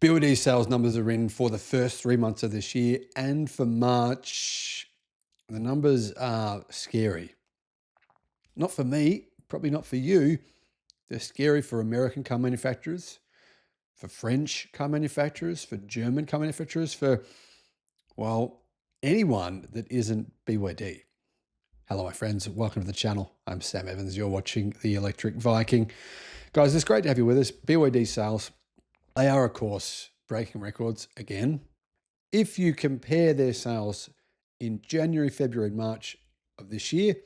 BYD sales numbers are in for the first 3 months of this year, and for March, the numbers are scary. Not for me, probably not for you. They're scary for American car manufacturers, for French car manufacturers, for German car manufacturers, for, well, anyone that isn't BYD. Hello, my friends. Welcome to the channel. I'm Sam Evans. You're watching the Electric Viking. Guys, it's great to have you with us. BYD sales, they are, of course, breaking records again. If you compare their sales in January, February, and March of this year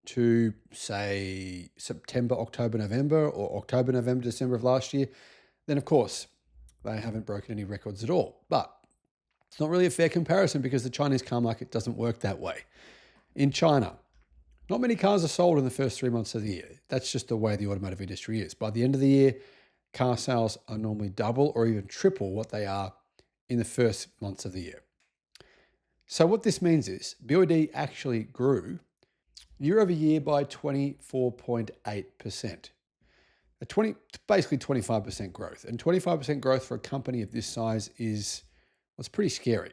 to, say, September, October, November, or October, November, December of last year, then of course they haven't broken any records at all. But it's not really a fair comparison because the Chinese car market doesn't work that way. In China, not many cars are sold in the first 3 months of the year. That's just the way the automotive industry is. By the end of the year, car sales are normally double or even triple what they are in the first months of the year. So what this means is BYD actually grew year over year by 24.8%. Basically 25% growth. And 25% growth for a company of this size is, well, it's pretty scary.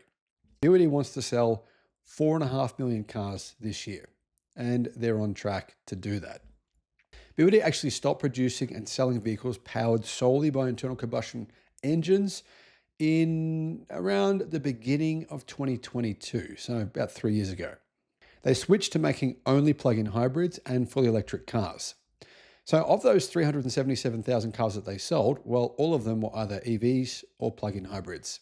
BYD wants to sell 4.5 million cars this year, and they're on track to do that. BYD actually stopped producing and selling vehicles powered solely by internal combustion engines in around the beginning of 2022, so about 3 years ago. They switched to making only plug-in hybrids and fully electric cars. So of those 377,000 cars that they sold, well, all of them were either EVs or plug-in hybrids.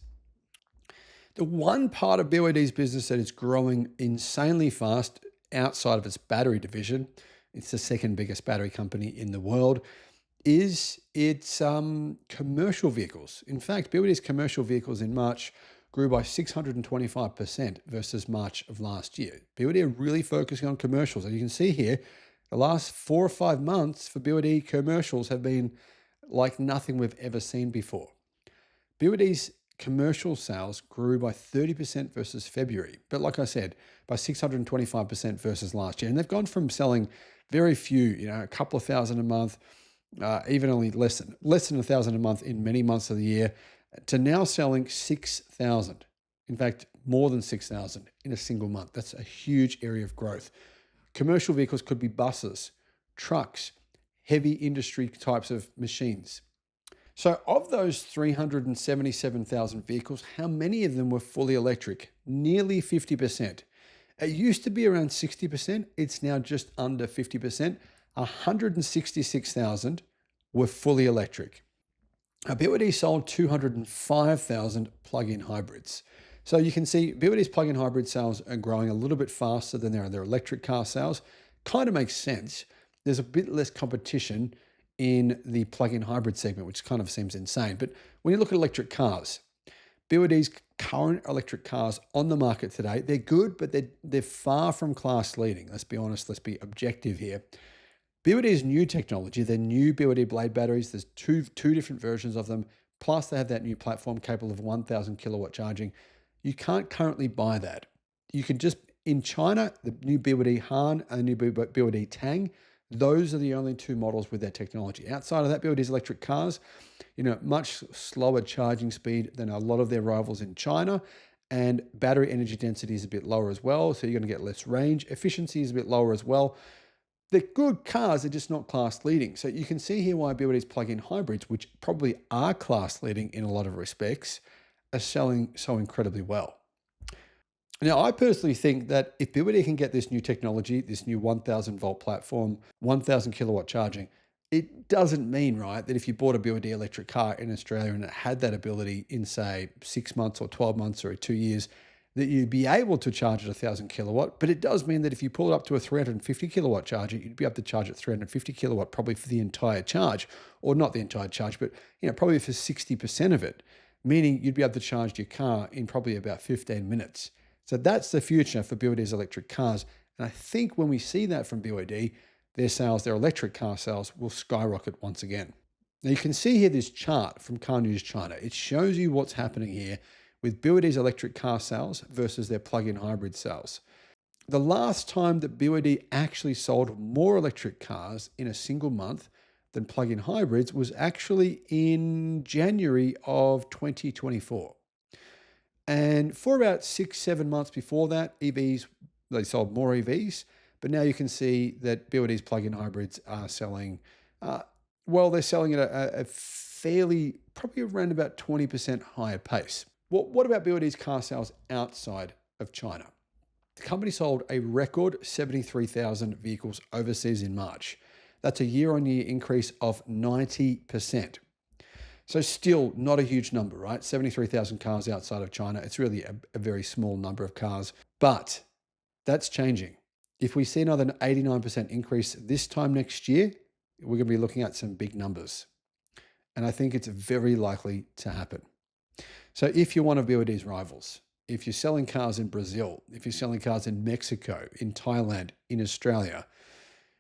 The one part of BYD's business that is growing insanely fast outside of its battery division, it's the second biggest battery company in the world, is its commercial vehicles. In fact, BYD's commercial vehicles in March grew by 625% versus March of last year. BYD are really focusing on commercials. And you can see here, the last 4 or 5 months for BYD commercials have been like nothing we've ever seen before. BYD's commercial sales grew by 30% versus February, but like I said, by 625% versus last year. And they've gone from selling very few, a couple of thousand a month, even only less than 1,000 a month in many months of the year, to now selling 6,000. In fact, more than 6,000 in a single month. That's a huge area of growth. Commercial vehicles could be buses, trucks, heavy industry types of machines. So of those 377,000 vehicles, how many of them were fully electric? Nearly 50%. It used to be around 60%. It's now just under 50%. 166,000 were fully electric. BYD sold 205,000 plug-in hybrids. So you can see BYD's plug-in hybrid sales are growing a little bit faster than their electric car sales. Kind of makes sense. There's a bit less competition in the plug-in hybrid segment, which kind of seems insane. But when you look at electric cars, BYD's current electric cars on the market today, they're good, but they're far from class leading. Let's be honest, let's be objective here. BYD's new technology, their new BYD Blade batteries, there's two different versions of them, plus they have that new platform capable of 1,000 kilowatt charging. You can't currently buy that. You can just, in China, the new BYD Han and the new BYD Tang, those are the only two models with that technology. Outside of that, BYD's electric cars, much slower charging speed than a lot of their rivals in China, and battery energy density is a bit lower as well, so you're going to get less range. Efficiency is a bit lower as well. They're good cars, they're just not class leading. So you can see here why BYD's plug-in hybrids, which probably are class leading in a lot of respects, are selling so incredibly well. Now, I personally think that if BYD can get this new technology, this new 1,000 volt platform, 1,000 kilowatt charging, it doesn't mean, right, that if you bought a BYD electric car in Australia and it had that ability in, say, 6 months or 12 months or 2 years, that you'd be able to charge at 1,000 kilowatt. But it does mean that if you pull it up to a 350 kilowatt charger, you'd be able to charge at 350 kilowatt probably for the entire charge, or not the entire charge, but probably for 60% of it, meaning you'd be able to charge your car in probably about 15 minutes. So that's the future for BYD's electric cars. And I think when we see that from BYD, their electric car sales will skyrocket once again. Now you can see here this chart from Car News China. It shows you what's happening here with BYD's electric car sales versus their plug-in hybrid sales. The last time that BYD actually sold more electric cars in a single month than plug-in hybrids was actually in January of 2024. And for about 6-7 months before that, they sold more EVs, but now you can see that BYD's plug-in hybrids are selling, they're selling at a fairly, probably around about 20% higher pace. What about BYD's car sales outside of China? The company sold a record 73,000 vehicles overseas in March. That's a year-on-year increase of 90%. So still not a huge number, right? 73,000 cars outside of China. It's really a very small number of cars, but that's changing. If we see another 89% increase this time next year, we're going to be looking at some big numbers. And I think it's very likely to happen. So if you're one of BYD's rivals, if you're selling cars in Brazil, if you're selling cars in Mexico, in Thailand, in Australia,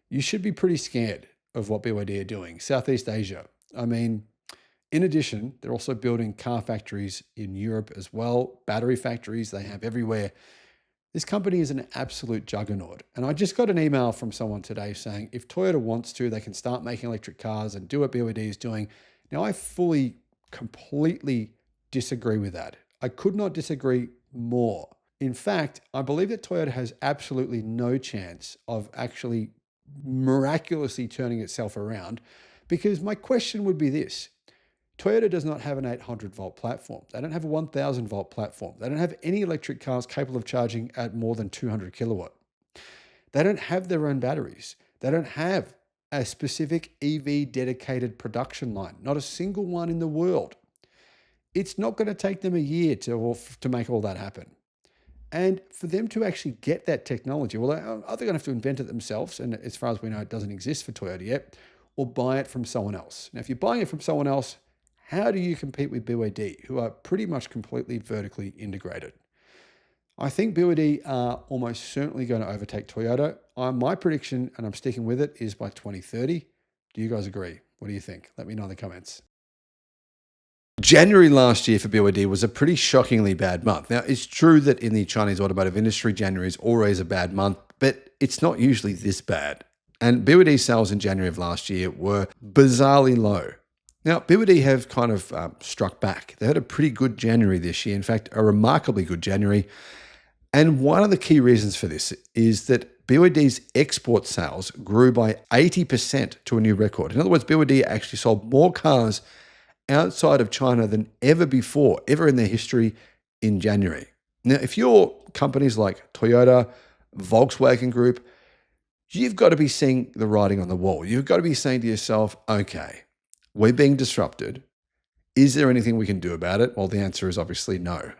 you should be pretty scared of what BYD are doing. Southeast Asia. I mean, in addition, they're also building car factories in Europe as well, battery factories they have everywhere. This company is an absolute juggernaut. And I just got an email from someone today saying if Toyota wants to, they can start making electric cars and do what BYD is doing. Now, I fully, completely disagree with that. I could not disagree more. In fact, I believe that Toyota has absolutely no chance of actually miraculously turning itself around, because my question would be this. Toyota does not have an 800 volt platform. They don't have a 1000 volt platform. They don't have any electric cars capable of charging at more than 200 kilowatt. They don't have their own batteries. They don't have a specific EV dedicated production line, not a single one in the world. It's not going to take them a year to make all that happen. And for them to actually get that technology, well, they're either going to have to invent it themselves, and as far as we know, it doesn't exist for Toyota yet, or buy it from someone else. Now, if you're buying it from someone else, how do you compete with BYD, who are pretty much completely vertically integrated? I think BYD are almost certainly going to overtake Toyota. My prediction, and I'm sticking with it, is by 2030. Do you guys agree? What do you think? Let me know in the comments. January last year for BYD was a pretty shockingly bad month. Now, it's true that in the Chinese automotive industry, January is always a bad month, but it's not usually this bad. And BYD sales in January of last year were bizarrely low. Now, BYD have kind of struck back. They had a pretty good January this year. In fact, a remarkably good January. And one of the key reasons for this is that BYD's export sales grew by 80% to a new record. In other words, BYD actually sold more cars outside of China than ever before, ever in their history in January. Now, if you're companies like Toyota, Volkswagen Group, you've got to be seeing the writing on the wall. You've got to be saying to yourself, okay, we're being disrupted. Is there anything we can do about it? Well, the answer is obviously no.